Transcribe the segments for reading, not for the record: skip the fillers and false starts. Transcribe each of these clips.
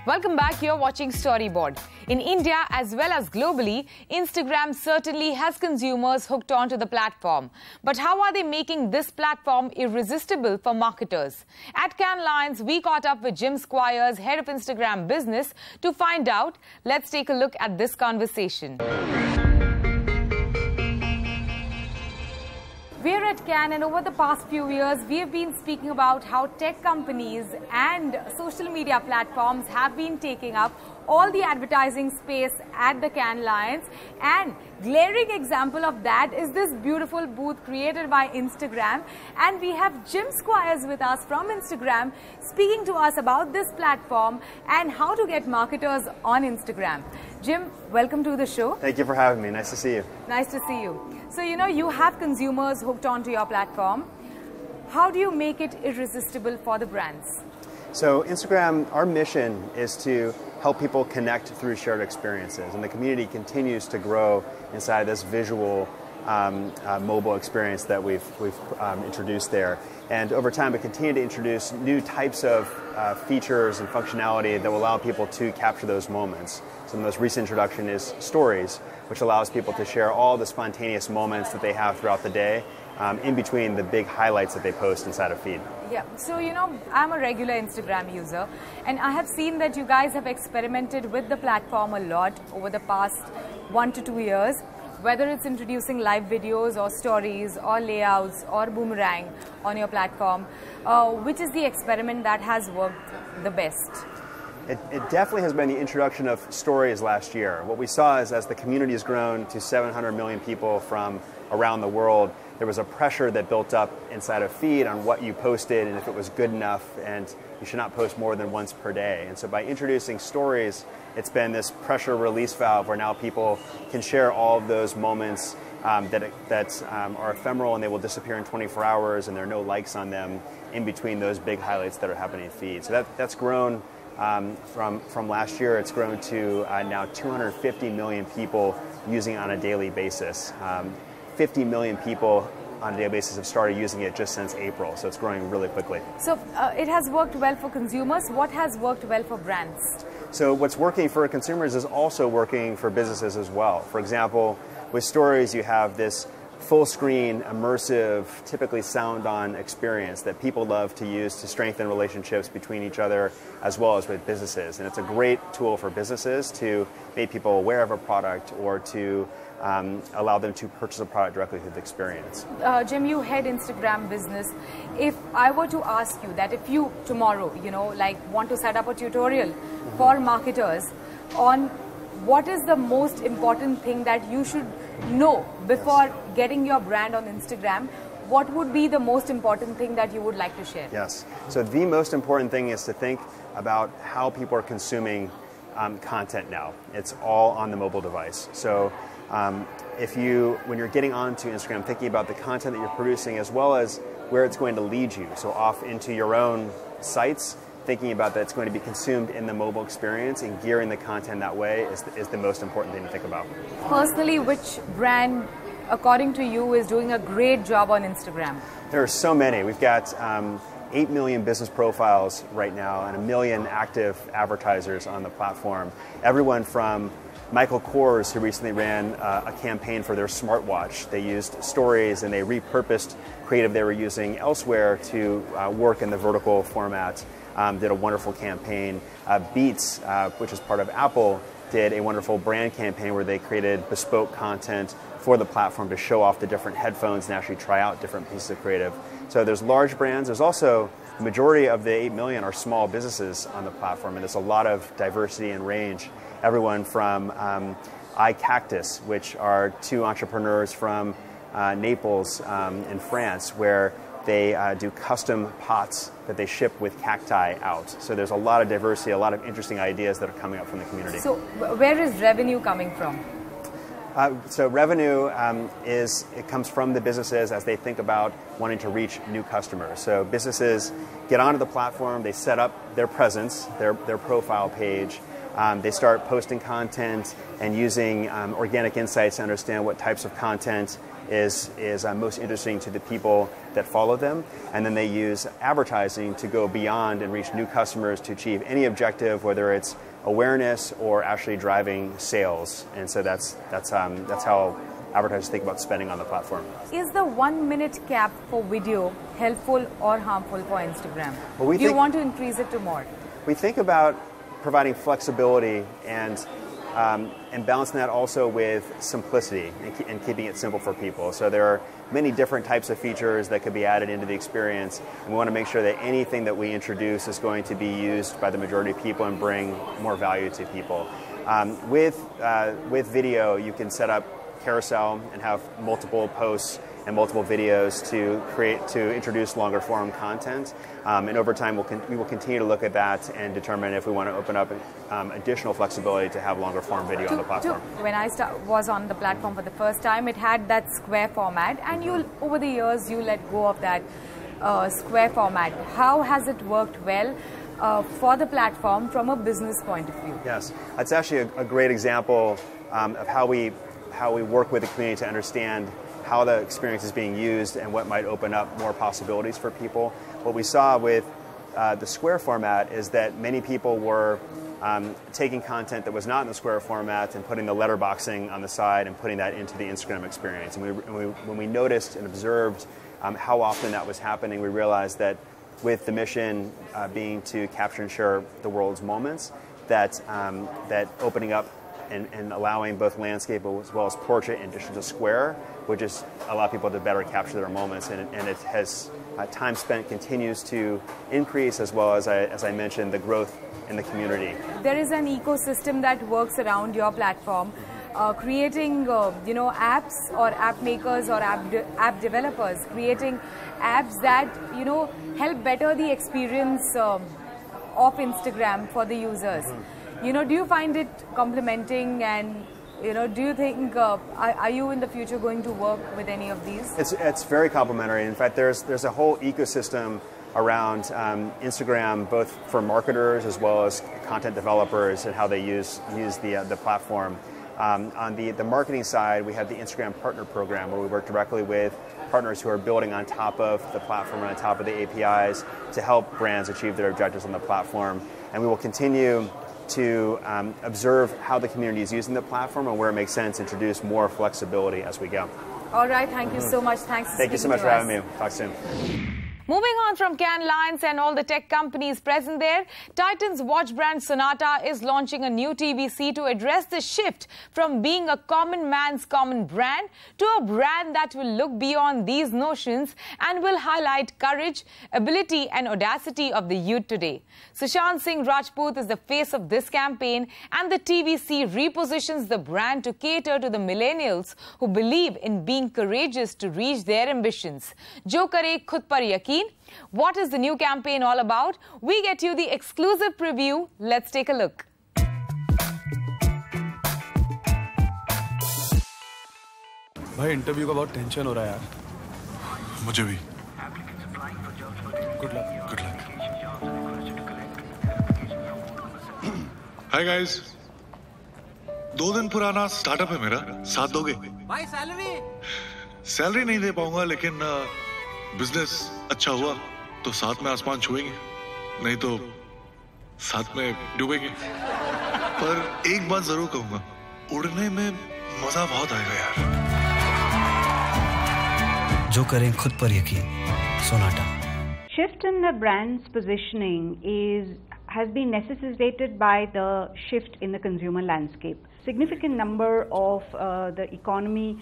Welcome back. You're watching Storyboard. In India as well as globally, Instagram certainly has consumers hooked onto the platform. But how are they making this platform irresistible for marketers? At Cannes Lions, we caught up with Jim Squires, head of Instagram business, to find out. Let's take a look at this conversation. We're at Cannes, and over the past few years, we have been speaking about how tech companies and social media platforms have been taking up all the advertising space at the Cannes Lions. And glaring example of that is this beautiful booth created by Instagram. And we have Jim Squires with us from Instagram speaking to us about this platform and how to get marketers on Instagram. Jim, welcome to the show. Thank you for having me. Nice to see you. Nice to see you. So, you have consumers hooked onto your platform. How do you make it irresistible for the brands? So Instagram, our mission is to help people connect through shared experiences, and the community continues to grow inside this visual mobile experience that we've introduced there. And over time, we continue to introduce new types of features and functionality that will allow people to capture those moments. So the most recent introduction is Stories, which allows people to share all the spontaneous moments that they have throughout the day in between the big highlights that they post inside a feed. Yeah, so I'm a regular Instagram user, and I have seen that you guys have experimented with the platform a lot over the past 1 to 2 years, whether it's introducing live videos or stories or layouts or boomerang on your platform. Which is the experiment that has worked the best? It definitely has been the introduction of Stories last year. What we saw is as the community has grown to 700 million people from around the world, there was a pressure that built up inside a feed on what you posted and if it was good enough, and you should not post more than once per day. And so by introducing Stories, it's been this pressure release valve where now people can share all of those moments that are ephemeral and they will disappear in 24 hours, and there are no likes on them in between those big highlights that are happening in feed. So that's grown from last year. It's grown to now 250 million people using it on a daily basis. 50 million people on a daily basis have started using it just since April, so it's growing really quickly. So it has worked well for consumers. What has worked well for brands? So what's working for consumers is also working for businesses as well. For example, with Stories, you have this full-screen, immersive, typically sound-on experience that people love to use to strengthen relationships between each other as well as with businesses. And it's a great tool for businesses to make people aware of a product or to allow them to purchase a product directly through the experience. Jim, you head Instagram business. If I were to ask you that if you tomorrow, want to set up a tutorial for marketers on what is the most important thing that you should know before getting your brand on Instagram, what would be the most important thing that you would like to share? Yes. So the most important thing is to think about how people are consuming content now. It's all on the mobile device. So when you're getting onto Instagram, thinking about the content that you're producing as well as where it's going to lead you, so off into your own sites, thinking about that it's going to be consumed in the mobile experience and gearing the content that way is the most important thing to think about. Personally, which brand, according to you, is doing a great job on Instagram? There are so many. We've got 8 million business profiles right now and 1 million active advertisers on the platform. Everyone from Michael Kors, who recently ran a campaign for their smartwatch. They used Stories and they repurposed creative they were using elsewhere to work in the vertical format. Did a wonderful campaign. Beats, which is part of Apple, did a wonderful brand campaign where they created bespoke content for the platform to show off the different headphones and actually try out different pieces of creative. So there's large brands. There's also the majority of the 8 million are small businesses on the platform, and there's a lot of diversity and range. Everyone from iCactus, which are 2 entrepreneurs from Naples in France, where they do custom pots that they ship with cacti out. So there's a lot of diversity, a lot of interesting ideas that are coming up from the community. So where is revenue coming from? So revenue it comes from the businesses as they think about wanting to reach new customers. So businesses get onto the platform, they set up their presence, their profile page, they start posting content and using organic insights to understand what types of content is most interesting to the people that follow them, and then they use advertising to go beyond and reach new customers to achieve any objective, whether it's awareness or actually driving sales. And so that's how advertisers think about spending on the platform. Is the 1 minute cap for video helpful or harmful for Instagram? Well, do you want to increase it to more? We think about providing flexibility and balancing that also with simplicity and keeping it simple for people. So there are many different types of features that could be added into the experience, and we want to make sure that anything that we introduce is going to be used by the majority of people and bring more value to people. With video, you can set up carousel and have multiple posts and multiple videos to introduce longer form content, and over time we will continue to look at that and determine if we want to open up additional flexibility to have longer form video on the platform. When I was on the platform for the first time, it had that square format, and over the years you let go of that square format. How has it worked well for the platform from a business point of view? Yes, it's actually a great example of how we work with the community to understand how the experience is being used and what might open up more possibilities for people. What we saw with the square format is that many people were taking content that was not in the square format and putting the letterboxing on the side and putting that into the Instagram experience. And when we noticed and observed how often that was happening, we realized that with the mission being to capture and share the world's moments, that opening up and allowing both landscape as well as portrait in addition to square would just allow people to better capture their moments, and it has time spent continues to increase, as well as I mentioned, the growth in the community. There is an ecosystem that works around your platform, creating apps or app makers or app developers, creating apps that help better the experience of Instagram for the users. Do you find it complementing, and do you think are you in the future going to work with any of these? It's very complementary. In fact, there's a whole ecosystem around Instagram, both for marketers as well as content developers, and how they use the platform. On the marketing side, we have the Instagram Partner Program, where we work directly with partners who are building on top of the platform and on top of the APIs to help brands achieve their objectives on the platform. And we will continue to observe how the community is using the platform and where it makes sense, introduce more flexibility as we go. All right, thank you so much. Thanks. Thank you so much for having me. Talk soon. Moving on from Cannes Lions and all the tech companies present there, Titan's watch brand Sonata is launching a new TVC to address the shift from being a common man's common brand to a brand that will look beyond these notions and will highlight courage, ability and audacity of the youth today. Sushant Singh Rajput is the face of this campaign, and the TVC repositions the brand to cater to the millennials who believe in being courageous to reach their ambitions. Jo kare khud par yakin. What is the new campaign all about? We get you the exclusive preview. Let's take a look. भाई interview का बहुत tension हो रहा है यार। मुझे भी। Good luck. Good luck. Hi guys, 2 दिन पुराना स्टार्टअप है मेरा, साथ दोगे? भाई सैलरी नहीं दे पाऊंगा, लेकिन बिजनेस अच्छा हुआ तो साथ में आसमान छुएंगे, नहीं तो साथ में डूबेंगे। पर एक बात जरूर कहूंगा, उड़ने में मजा बहुत आएगा यार। जो करें खुद पर यकीन, Sonata. Shift in the brand's positioning has been necessitated by the shift in the consumer landscape. Significant number of the economy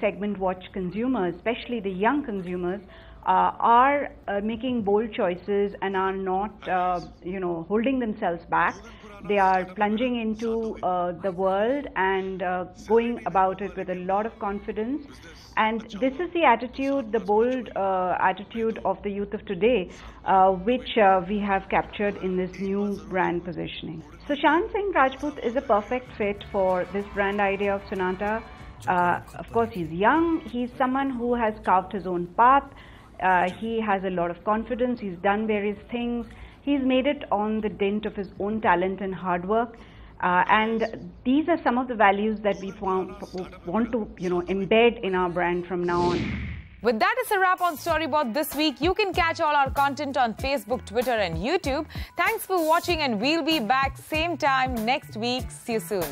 segment watch consumers, especially the young consumers, are making bold choices and are not, holding themselves back. They are plunging into the world and going about it with a lot of confidence. And this is the attitude, the bold attitude of the youth of today, which we have captured in this new brand positioning. Sushant Singh Rajput is a perfect fit for this brand idea of Sonata. Of course, he's young. He's someone who has carved his own path. He has a lot of confidence. He's done various things. He's made it on the dint of his own talent and hard work. And these are some of the values that we want to, embed in our brand from now on. With that, it's a wrap on Storyboard this week. You can catch all our content on Facebook, Twitter and YouTube. Thanks for watching, and we'll be back same time next week. See you soon.